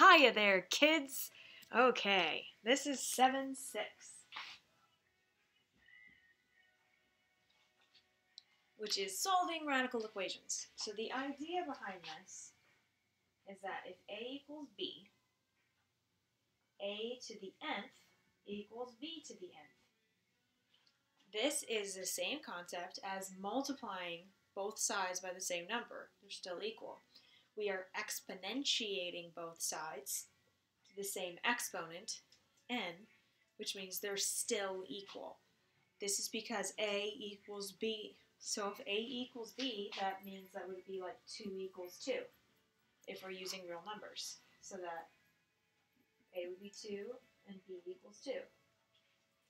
Hiya there, kids! Okay, this is 7-6. Which is solving radical equations. So the idea behind this is that if a equals b, a to the nth equals b to the nth. This is the same concept as multiplying both sides by the same number. They're still equal. We are exponentiating both sides to the same exponent, n, which means they're still equal. This is because a equals b. So if a equals b, that means that would be like 2 equals 2 if we're using real numbers. So that a would be 2 and b equals 2.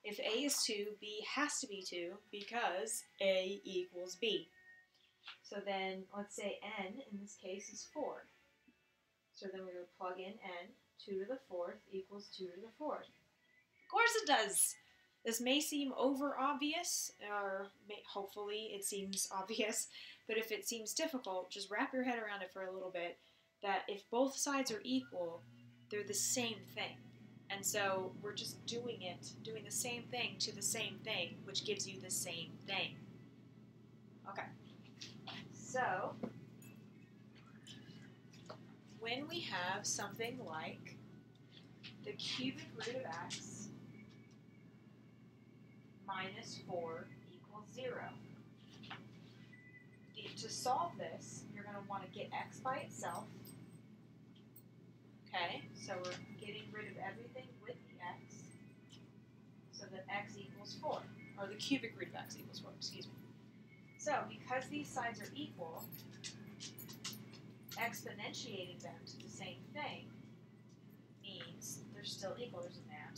If a is 2, b has to be 2 because a equals b. So then let's say n in this case is 4. So then we're going to plug in n, 2 to the 4th equals 2 to the 4th. Of course it does! This may seem over obvious, or hopefully it seems obvious, but if it seems difficult, just wrap your head around it for a little bit, that if both sides are equal, they're the same thing. And so we're just doing the same thing to the same thing, which gives you the same thing. Okay, so when we have something like the cubic root of x minus 4 equals 0. To solve this, you're going to want to get x by itself. Okay, so we're getting rid of everything with the x, so that x equals 4, or the cubic root of x equals 4, excuse me. So, because these sides are equal, exponentiating them to the same thing means they're still equal. There's an and.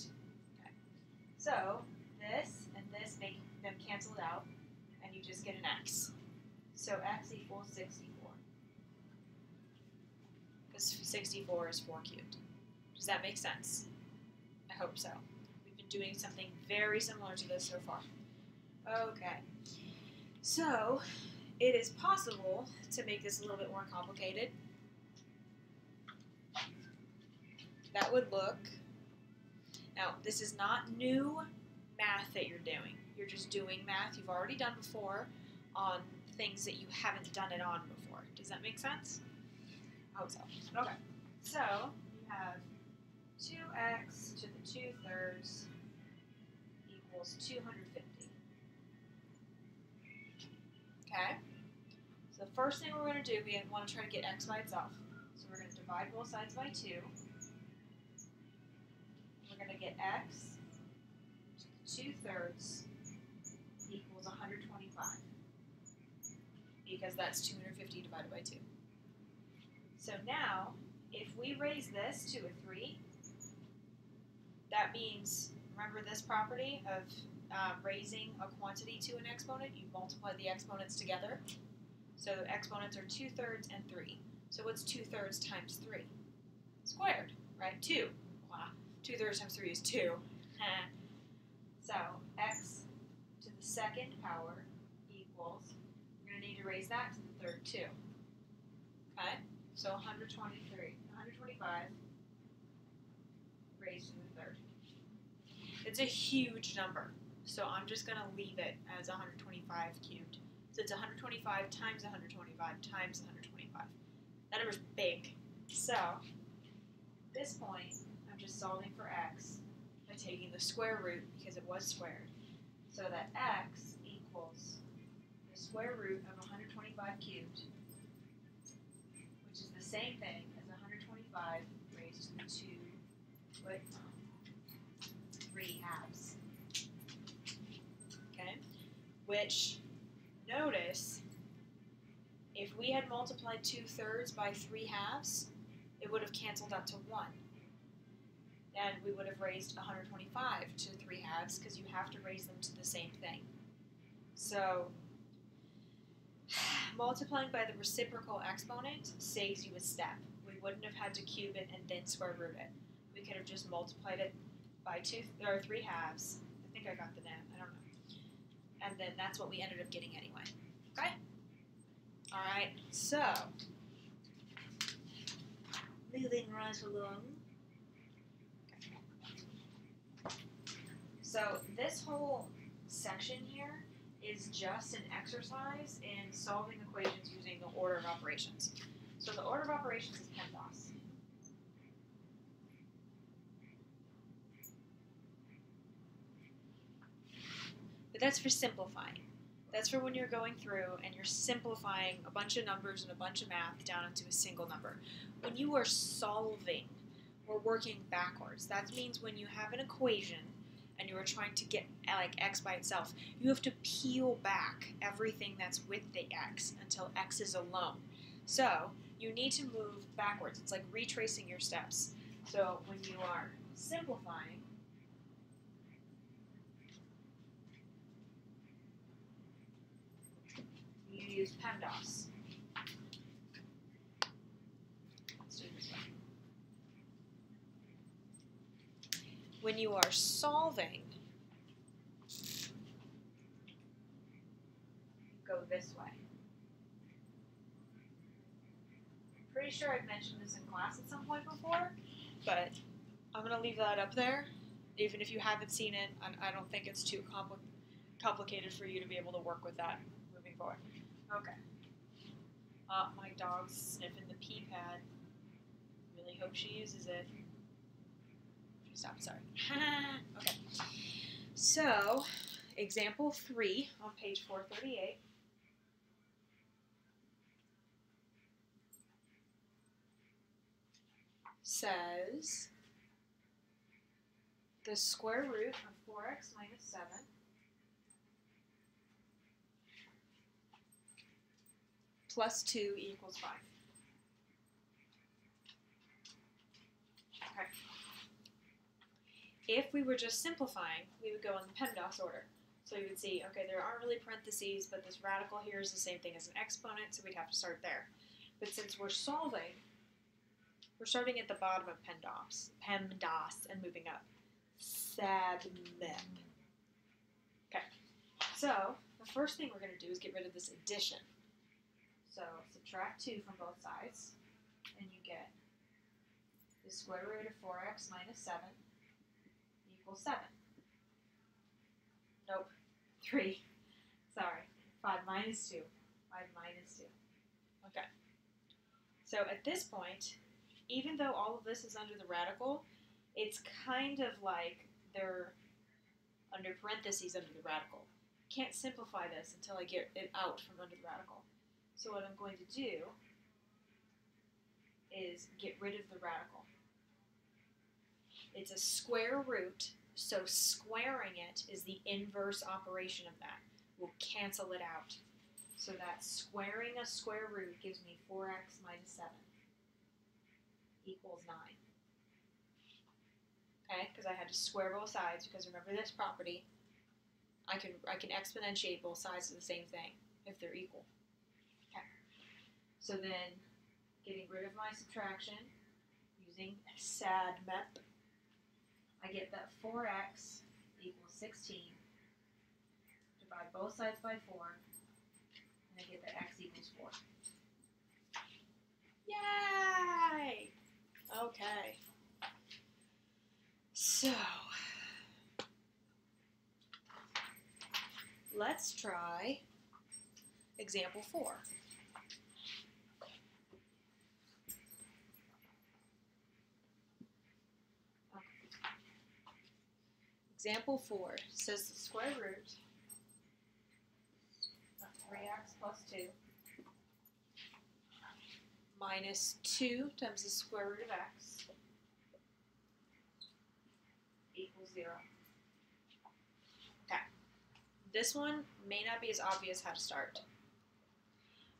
Okay. So, this and this make them cancel it out, and you just get an x. So x equals 64. Because 64 is 4 cubed. Does that make sense? I hope so. We've been doing something very similar to this so far. Okay. So, it is possible to make this a little bit more complicated. That would look... Now, this is not new math that you're doing. You're just doing math you've already done before on things that you haven't done it on before. Does that make sense? I hope so. Okay. So, you have 2x to the 2/3 equals 250. Okay? So the first thing we're going to do, we want to try to get x by itself. So we're going to divide both sides by 2. We're going to get x to the 2/3 equals 125. Because that's 250 divided by 2. So now, if we raise this to a 3, that means, remember this property of raising a quantity to an exponent? You multiply the exponents together. So the exponents are 2/3 and 3. So what's 2/3 times 3? Squared, right? 2. Wow. 2/3 times 3 is 2. So x to the 2nd power equals, we're going to need to raise that to the 3rd too. Okay? So 125 raised to the 3rd. It's a huge number, so I'm just going to leave it as 125 cubed. So it's 125 times 125 times 125. That number's big. So, at this point, I'm just solving for x by taking the square root because it was squared. So that x equals the square root of 125 cubed, which is the same thing as 125 raised to the 3 halves. Okay? Which, notice, if we had multiplied 2/3 by 3 halves, it would have canceled out to 1. And we would have raised 125 to 3 halves because you have to raise them to the same thing. So, multiplying by the reciprocal exponent saves you a step. We wouldn't have had to cube it and then square root it. We could have just multiplied it by 3 halves. I think I got the net. I don't know. And then that's what we ended up getting anyway. Okay? Alright, so Moving right along. So this whole section here is just an exercise in solving equations using the order of operations. So the order of operations is PEMDAS. But that's for simplifying. That's for when you're going through and you're simplifying a bunch of numbers and a bunch of math down into a single number. When you are solving or working backwards, that means when you have an equation and you are trying to get like x by itself, you have to peel back everything that's with the x until x is alone. So you need to move backwards. It's like retracing your steps. So when you are simplifying, you use PEMDAS. Let's do this one. When you are solving, go this way. I'm pretty sure I've mentioned this in class at some point before, but I'm going to leave that up there. Even if you haven't seen it, I don't think it's too complicated for you to be able to work with that moving forward. Okay. My dog's sniffing the pee pad. Really hope she uses it. Stop, sorry. Okay. So, example 3 on page 438. Says the square root of 4x minus 7 plus 2 equals 5. Okay. If we were just simplifying, we would go in the PEMDAS order. So you would see, okay, there aren't really parentheses, but this radical here is the same thing as an exponent, so we'd have to start there. But since we're solving, we're starting at the bottom of PEMDAS, and moving up. SADMEP. Okay, so the first thing we're going to do is get rid of this addition. So subtract 2 from both sides, and you get the square root of 4x minus 7 equals 7. Nope, 3. Sorry, 5 minus 2. 5 minus 2. Okay. So at this point, even though all of this is under the radical, it's kind of like they're under parentheses under the radical. Can't simplify this until I get it out from under the radical. So what I'm going to do is get rid of the radical. It's a square root, so squaring it is the inverse operation of that. We'll cancel it out. So that squaring a square root gives me 4x minus 7 equals 9. Okay, because I had to square both sides, because remember this property, I can exponentiate both sides of the same thing if they're equal. Okay, so then getting rid of my subtraction using SADMEP, I get that 4x equals 16. Divide both sides by 4, and I get that x equals 4. Yay! Okay. So, let's try example 4. Okay. Example 4 says the square root of 3x plus 2 minus 2 times the square root of x equals 0. Okay. This one may not be as obvious how to start.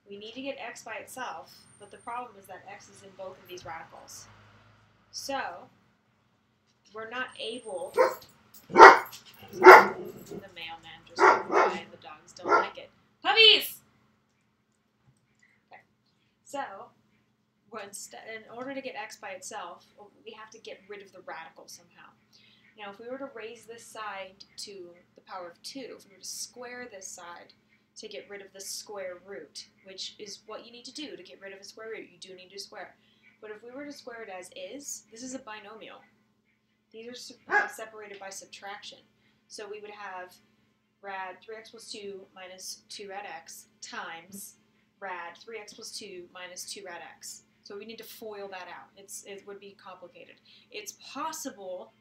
We need to get x by itself, but the problem is that x is in both of these radicals. So, we're not able... The mailman just went by and the dogs don't like it. Puppies! Okay. So, in order to get x by itself, we have to get rid of the radical somehow. Now, if we were to raise this side to the power of 2, if we were to square this side to get rid of the square root, which is what you need to do to get rid of a square root, you do need to square. But if we were to square it as is, this is a binomial. These are separated by subtraction. So we would have rad 3x plus 2 minus 2 rad x times rad 3x plus 2 minus 2 rad x. So we need to FOIL that out. It would be complicated. It's possible,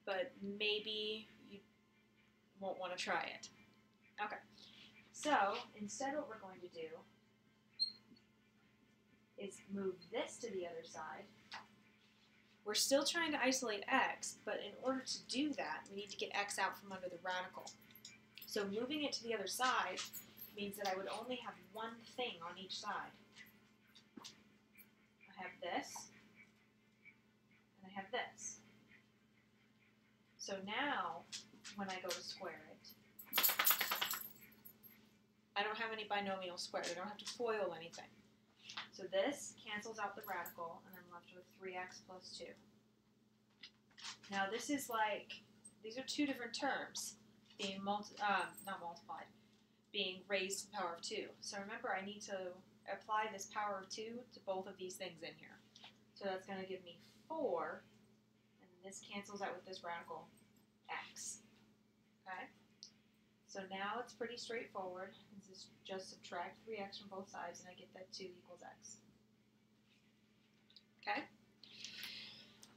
but maybe you won't want to try it. Okay, so instead what we're going to do is move this to the other side. We're still trying to isolate x, but in order to do that, we need to get x out from under the radical. So moving it to the other side means that I would only have one thing on each side. I have this, and I have this. So now, when I go to square it, I don't have any binomials squared. I don't have to FOIL anything. So this cancels out the radical, and I'm left with 3x plus 2. Now this is like, these are two different terms being being raised to the power of 2. So remember, I need to apply this power of 2 to both of these things in here. So that's going to give me 4, and this cancels out with this radical x. Okay? So now it's pretty straightforward. Just subtract 3x from both sides, and I get that 2 equals x. Okay?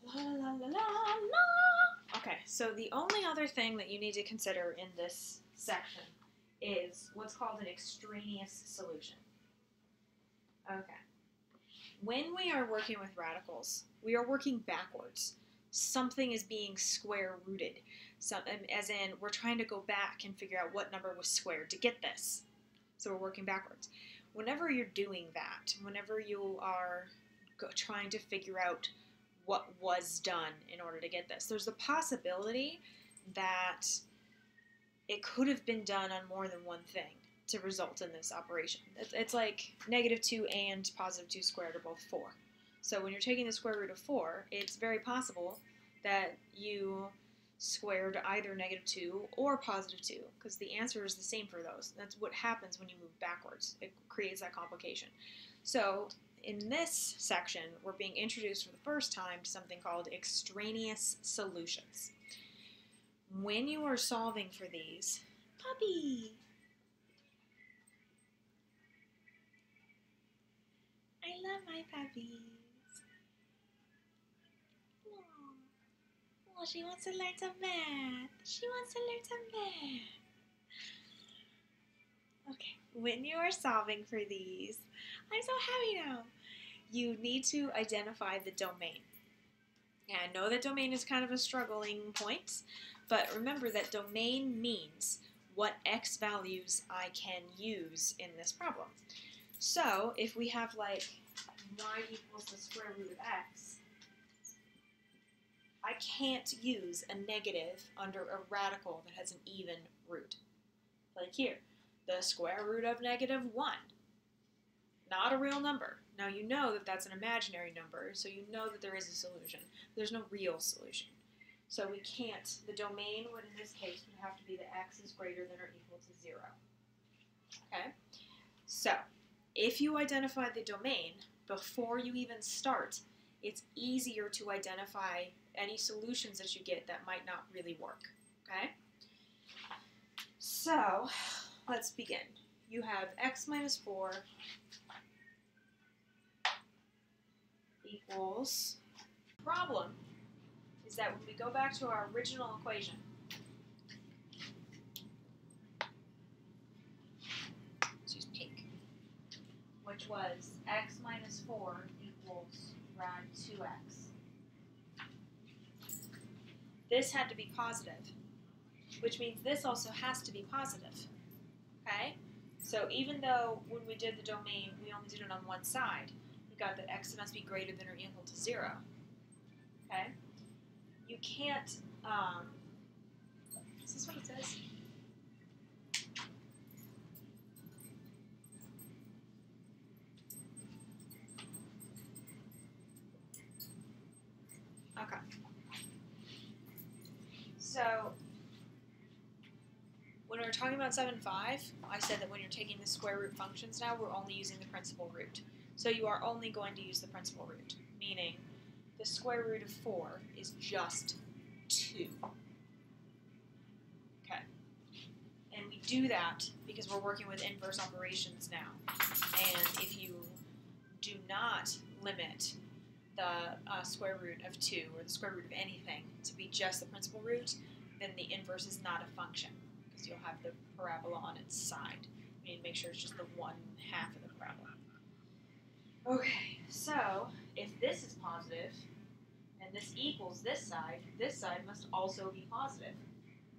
La la la la la. Okay, so the only other thing that you need to consider in this section is what's called an extraneous solution. Okay. When we are working with radicals, we are working backwards. Something is being square rooted. As in, we're trying to go back and figure out what number was squared to get this. So we're working backwards. Whenever you're doing that, whenever you are trying to figure out what was done in order to get this, there's the possibility that it could have been done on more than one thing to result in this operation. It's like -2 and +2 squared are both 4. So when you're taking the square root of 4, it's very possible that you squared either -2 or +2, because the answer is the same for those. That's what happens when you move backwards. It creates that complication. So in this section, we're being introduced for the first time to something called extraneous solutions. When you are solving for these, puppy! I love my puppies. Oh, she wants to learn some math. She wants to learn some math. Okay, when you are solving for these, I'm so happy now. You need to identify the domain. Yeah, I know that domain is kind of a struggling point, but remember that domain means what x values I can use in this problem. So if we have like y equals the square root of x, I can't use a negative under a radical that has an even root. Like here, the square root of -1. Not a real number. Now you know that that's an imaginary number, so you know that there is a solution. There's no real solution. So we can't, the domain would in this case would have to be that x is greater than or equal to 0. Okay? So, if you identify the domain before you even start, it's easier to identify any solutions that you get that might not really work. Okay? So, let's begin. You have x minus 4 equals, problem is that when we go back to our original equation, let's use pink, which was x minus 4 equals rad 2x. This had to be positive, which means this also has to be positive. Okay? So even though when we did the domain, we only did it on one side, we got that x must be greater than or equal to 0. Okay? You can't, is this what it says? Okay. So, when we were talking about 7.5, I said that when you're taking the square root functions now, we're only using the principal root. So you are only going to use the principal root, meaning the square root of 4 is just 2. Okay. And we do that because we're working with inverse operations now. And if you do not limit the square root of 2 or the square root of anything to be just the principal root, then the inverse is not a function because you'll have the parabola on its side. You need to make sure it's just the 1/2 of the parabola. Okay, so if this is positive and this equals this side must also be positive.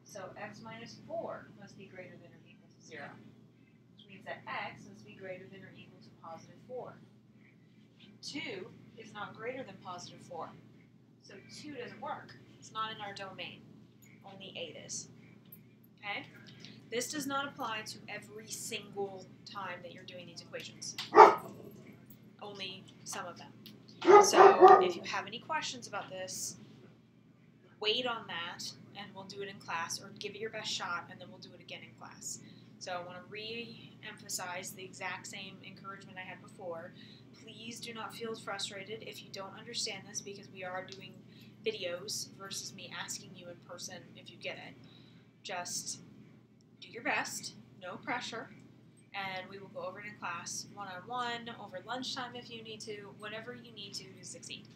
So x minus 4 must be greater than or equal to 0, which means that x must be greater than or equal to positive 4. 2 is not greater than positive 4, so 2 doesn't work. It's not in our domain. Only 8 is. Okay? This does not apply to every single time that you're doing these equations. Only some of them. So if you have any questions about this, wait on that and we'll do it in class, or give it your best shot and then we'll do it again in class. So I want to re-emphasize the exact same encouragement I had before. Please do not feel frustrated if you don't understand this, because we are doing videos versus me asking you in person if you get it. Just do your best, no pressure, and we will go over it in class, one-on-one, over lunchtime if you need to, whatever you need to succeed.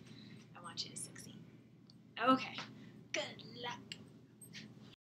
I want you to succeed. Okay, good luck.